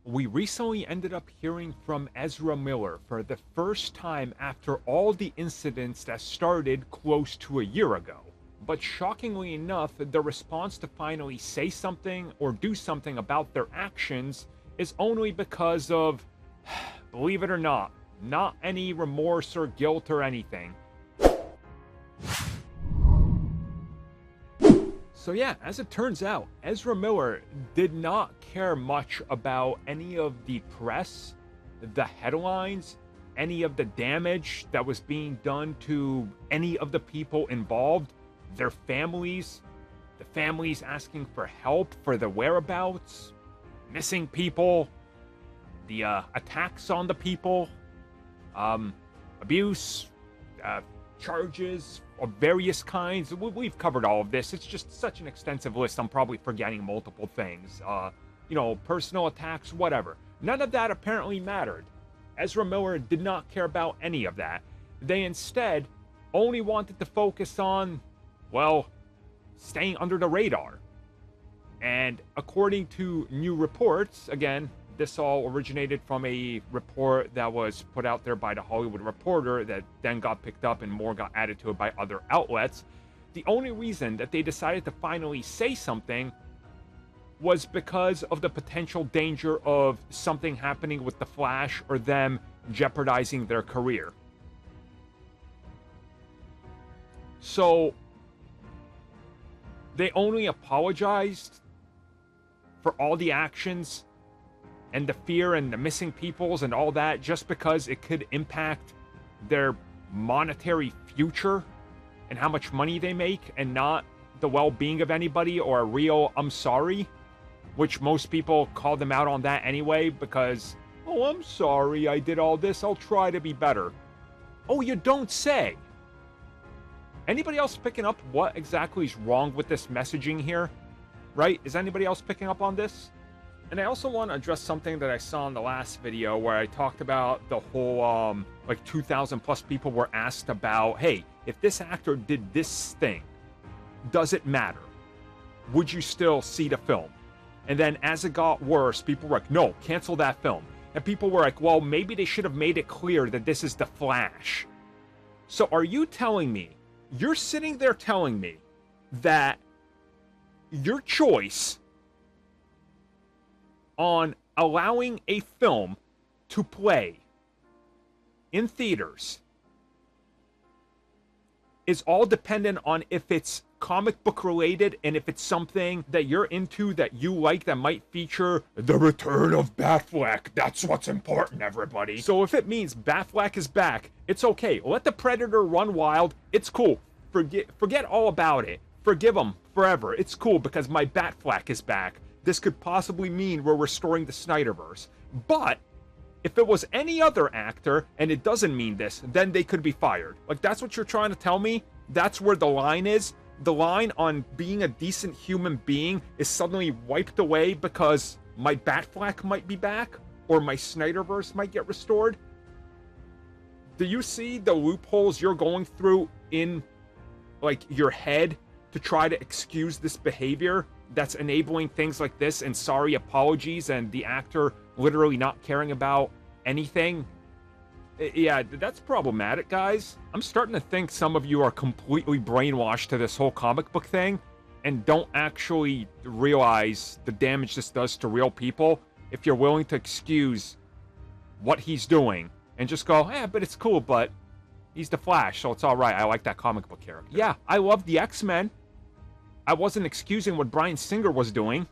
We recently ended up hearing from Ezra Miller for the first time after all the incidents that started close to a year ago. But shockingly enough, the response to finally say something or do something about their actions is only because of, believe it or not any remorse or guilt or anything. So yeah, as it turns out, Ezra Miller did not care much about any of the press, the headlines, any of the damage that was being done to any of the people involved, their families, the families asking for help for the whereabouts, missing people, the attacks on the people, abuse, charges of various kinds. We've covered all of this. It's just such an extensive list. I'm probably forgetting multiple things. Personal attacks, whatever. None of that apparently mattered. Ezra Miller did not care about any of that. They instead only wanted to focus on, well, staying under the radar. And according to new reports, again, this all originated from a report that was put out there by the Hollywood Reporter that then got picked up and more got added to it by other outlets. The only reason that they decided to finally say something was because of the potential danger of something happening with the Flash or them jeopardizing their career. So they only apologized for all the actions and the fear and the missing peoples and all that just because it could impact their monetary future and how much money they make, and not the well-being of anybody or a real I'm sorry, which most people call them out on that anyway because, oh, I'm sorry I did all this, I'll try to be better. Oh, you don't say. Anybody else picking up what exactly is wrong with this messaging here? Right? Is anybody else picking up on this? And I also want to address something that I saw in the last video where I talked about the whole, 2,000 plus people were asked about, hey, if this actor did this thing, does it matter? Would you still see the film? And then as it got worse, people were like, no, cancel that film. And people were like, well, maybe they should have made it clear that this is the Flash. So are you telling me, you're sitting there telling me that your choice on allowing a film to play in theaters is all dependent on if it's comic book related and if it's something that you're into, that you like, that might feature the return of Batfleck? That's what's important, everybody. So if it means Batfleck is back, it's okay. Let the Predator run wild. It's cool. Forget all about it. Forgive him forever. It's cool because my Batfleck is back. This could possibly mean we're restoring the Snyderverse. But if it was any other actor and it doesn't mean this, then they could be fired. Like, that's what you're trying to tell me? That's where the line is? The line on being a decent human being is suddenly wiped away because my Batfleck might be back or my Snyderverse might get restored? Do you see the loopholes you're going through in, your head to try to excuse this behavior that's enabling things like this and sorry apologies and the actor literally not caring about anything? Yeah, that's problematic, guys. I'm starting to think some of you are completely brainwashed to this whole comic book thing and don't actually realize the damage this does to real people if you're willing to excuse what he's doing and just go, yeah, but it's cool, but he's the Flash, so it's all right. I like that comic book character. Yeah, I love the X-Men. I wasn't excusing what Bryan Singer was doing.